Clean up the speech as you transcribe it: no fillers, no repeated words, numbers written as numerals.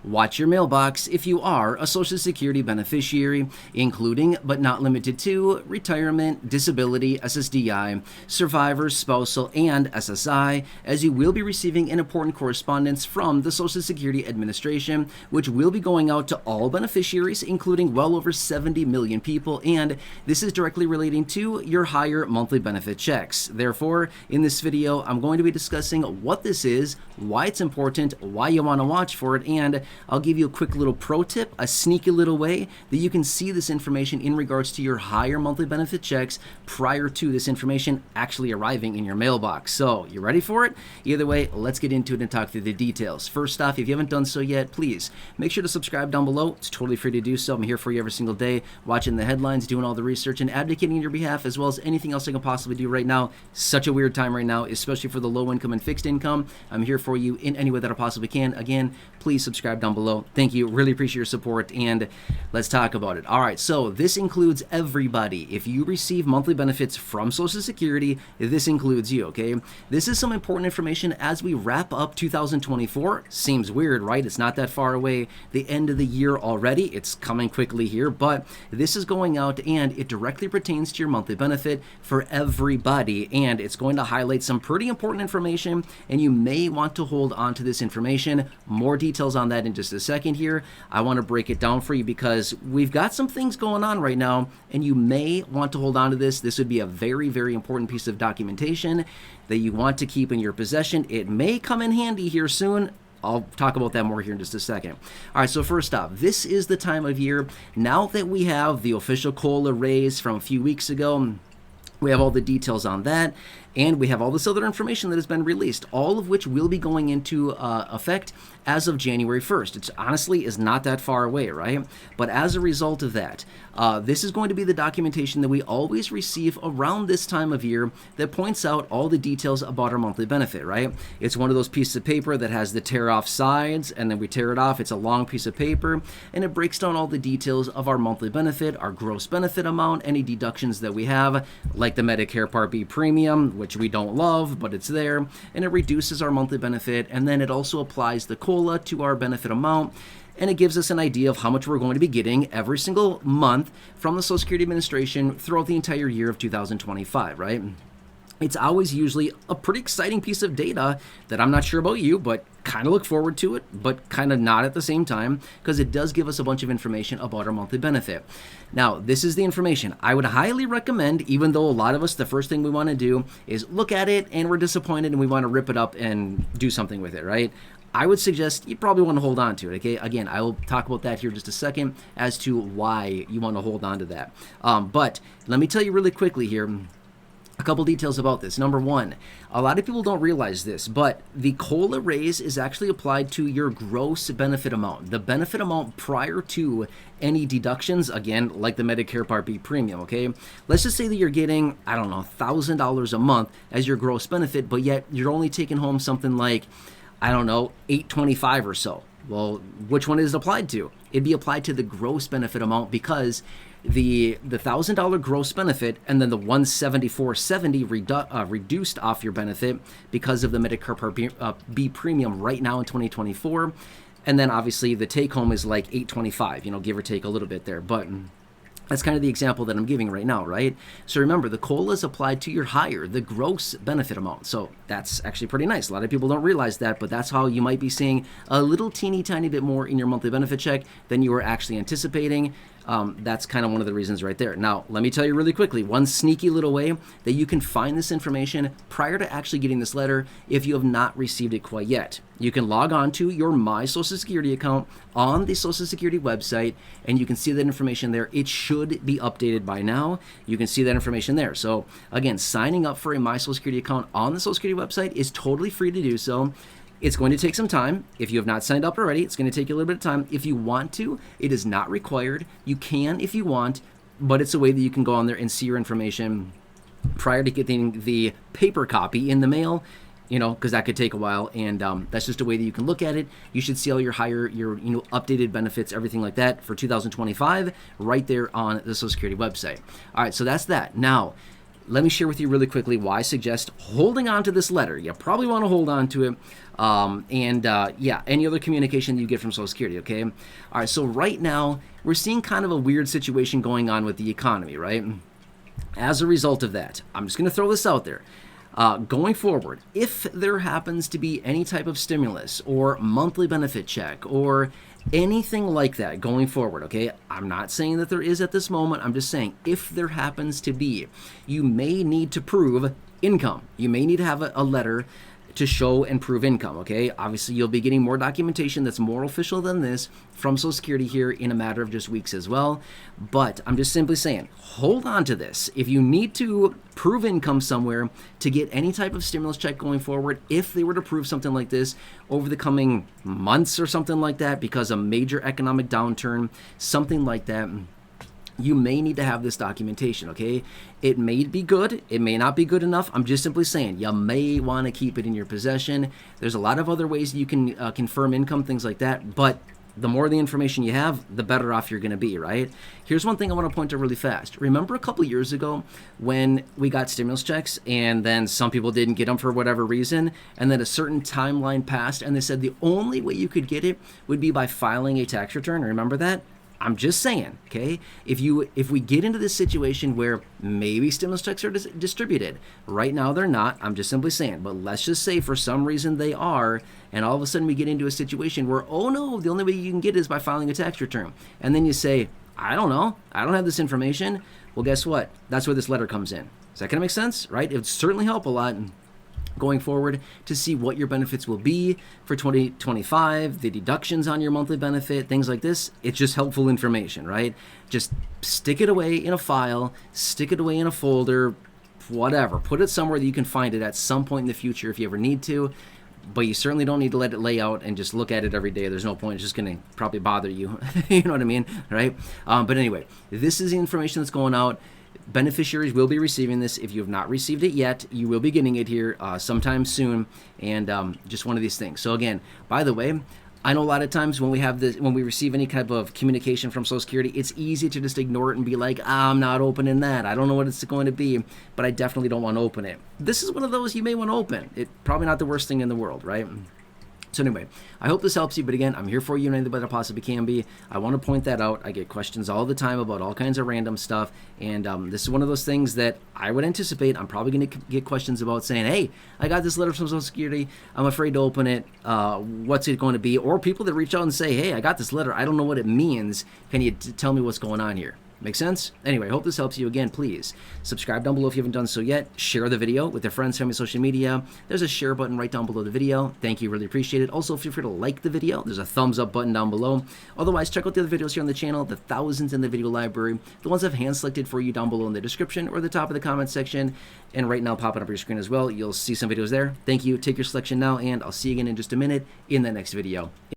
Watch your mailbox if you are a Social Security beneficiary, including but not limited to retirement, disability, SSDI, survivor, spousal, and SSI, as you will be receiving an important correspondence from the Social Security Administration, which will be going out to all beneficiaries, including well over 70 million people, and this is directly relating to your higher monthly benefit checks. Therefore, in this video, I'm going to be discussing what this is, why it's important, why you want to watch for it, and I'll give you a quick little pro tip, a sneaky little way that you can see this information in regards to your higher monthly benefit checks prior to this information actually arriving in your mailbox. So, you ready for it? Either way, let's get into it and talk through the details. First off, if you haven't done so yet, please make sure to subscribe down below. It's totally free to do so. I'm here for you every single day, watching the headlines, doing all the research, and advocating on your behalf, as well as anything else I can possibly do right now. Such a weird time right now, especially for the low income and fixed income. I'm here for you in any way that I possibly can. Again, please subscribe down below. Thank you. Really appreciate your support, and let's talk about it. All right, so this includes everybody. If you receive monthly benefits from Social Security, this includes you, okay? This is some important information as we wrap up 2024. Seems weird, right? It's not that far away. The end of the year already. It's coming quickly here, but this is going out and it directly pertains to your monthly benefit for everybody, and it's going to highlight some pretty important information, and you may want to hold on to this information. More details on that in just a second here. I want to break it down for you because we've got some things going on right now, and you may want to hold on to this. This would be a very, very important piece of documentation that you want to keep in your possession. It may come in handy here soon. I'll talk about that more here in just a second. All right, so first off, this is the time of year, now that we have the official COLA raise from a few weeks ago, we have all the details on that, and we have all this other information that has been released, all of which will be going into effect as of January 1st. It honestly is not that far away, right? But as a result of that, this is going to be the documentation that we always receive around this time of year that points out all the details about our monthly benefit, right? It's one of those pieces of paper that has the tear off sides, and then we tear it off. It's a long piece of paper, and it breaks down all the details of our monthly benefit, our gross benefit amount, any deductions that we have, like the Medicare Part B premium, which we don't love, but it's there, and it reduces our monthly benefit, and then it also applies the COLA to our benefit amount, and it gives us an idea of how much we're going to be getting every single month from the Social Security Administration throughout the entire year of 2025, right? It's always usually a pretty exciting piece of data that I'm not sure about you, but kind of look forward to it, but kind of not at the same time, because it does give us a bunch of information about our monthly benefit. Now, this is the information I would highly recommend, even though a lot of us, the first thing we want to do is look at it and we're disappointed and we want to rip it up and do something with it, right? I would suggest you probably want to hold on to it, okay? Again, I will talk about that here in just a second as to why you want to hold on to that. But let me tell you really quickly here, a couple details about this. Number one, a lot of people don't realize this, but the COLA raise is actually applied to your gross benefit amount, the benefit amount prior to any deductions, again, like the Medicare Part B premium, okay? Let's just say that you're getting, I don't know, $1,000 a month as your gross benefit, but yet you're only taking home something like, I don't know, $825 or so. Well, which one is it applied to? It'd be applied to the gross benefit amount, because the $1,000 gross benefit and then the $174.70 reduced off your benefit because of the Medicare Part B premium right now in 2024, and then obviously the take home is like $825, give or take a little bit there, but that's kind of the example that I'm giving right now, right? So remember, the COLA is applied to your higher, the gross benefit amount. So that's actually pretty nice. A lot of people don't realize that, but that's how you might be seeing a little teeny tiny bit more in your monthly benefit check than you were actually anticipating. That's kind of one of the reasons right there. Now, let me tell you really quickly, one sneaky little way that you can find this information prior to actually getting this letter if you have not received it quite yet. You can log on to your My Social Security account on the Social Security website, and you can see that information there. It should be updated by now. You can see that information there. So again, signing up for a My Social Security account on the Social Security website is totally free to do so. It's going to take some time. If you have not signed up already, it's going to take you a little bit of time. If you want to, it is not required. You can if you want, but it's a way that you can go on there and see your information prior to getting the paper copy in the mail, because that could take a while, and that's just a way that you can look at it. You should see all your updated benefits, everything like that for 2025 right there on the Social Security website. All right, so that's that. Now, let me share with you really quickly why I suggest holding on to this letter. You probably want to hold on to it. Yeah, any other communication that you get from Social Security, okay? All right, so right now, we're seeing kind of a weird situation going on with the economy, right? As a result of that, I'm just going to throw this out there. Going forward, if there happens to be any type of stimulus or monthly benefit check or anything like that going forward, okay? I'm not saying that there is at this moment. I'm just saying if there happens to be, you may need to prove income. You may need to have a letter to show and prove income, okay? Obviously, you'll be getting more documentation that's more official than this from Social Security here in a matter of just weeks as well. But I'm just simply saying, hold on to this. If you need to prove income somewhere to get any type of stimulus check going forward, if they were to prove something like this over the coming months or something like that because of major economic downturn, something like that, you may need to have this documentation, okay? It may be good. It may not be good enough. I'm just simply saying you may want to keep it in your possession. There's a lot of other ways you can confirm income, things like that, but the more the information you have, the better off you're going to be, right? Here's one thing I want to point out really fast. Remember a couple years ago when we got stimulus checks and then some people didn't get them for whatever reason, and then a certain timeline passed and they said the only way you could get it would be by filing a tax return? Remember that? I'm just saying, okay, if we get into this situation where maybe stimulus checks are distributed, right now they're not, I'm just simply saying, but let's just say for some reason they are, and all of a sudden we get into a situation where, oh no, the only way you can get it is by filing a tax return. And then you say, I don't know, I don't have this information. Well, guess what? That's where this letter comes in. Is that going to make sense, right? It would certainly help a lot going forward to see what your benefits will be for 2025, the deductions on your monthly benefit, things like this. It's just helpful information, right? Just stick it away in a file, stick it away in a folder, whatever. Put it somewhere that you can find it at some point in the future if you ever need to, but you certainly don't need to let it lay out and just look at it every day. There's no point. It's just going to probably bother you. You know what I mean, right? But anyway, this is the information that's going out. Beneficiaries will be receiving this. If you have not received it yet, you will be getting it here sometime soon, and just one of these things. So again, by the way, I know a lot of times when we receive any type of communication from Social Security, it's easy to just ignore it and be like, I'm not opening that. I don't know what it's going to be, but I definitely don't want to open it. This is one of those you may want to open. It's probably not the worst thing in the world, right? So anyway, I hope this helps you, but again, I'm here for you in any way that I possibly can be. I want to point that out. I get questions all the time about all kinds of random stuff, and this is one of those things that I would anticipate I'm probably going to get questions about saying, hey, I got this letter from Social Security. I'm afraid to open it. What's it going to be? Or people that reach out and say, hey, I got this letter. I don't know what it means. Can you tell me what's going on here? Make sense? Anyway, I hope this helps you. Again, please subscribe down below if you haven't done so yet. Share the video with your friends, family, social media. There's a share button right down below the video. Thank you. Really appreciate it. Also, feel free to like the video. There's a thumbs up button down below. Otherwise, check out the other videos here on the channel, the thousands in the video library, the ones I've hand-selected for you down below in the description or the top of the comment section. And right now, popping up your screen as well, you'll see some videos there. Thank you. Take your selection now, and I'll see you again in just a minute in the next video.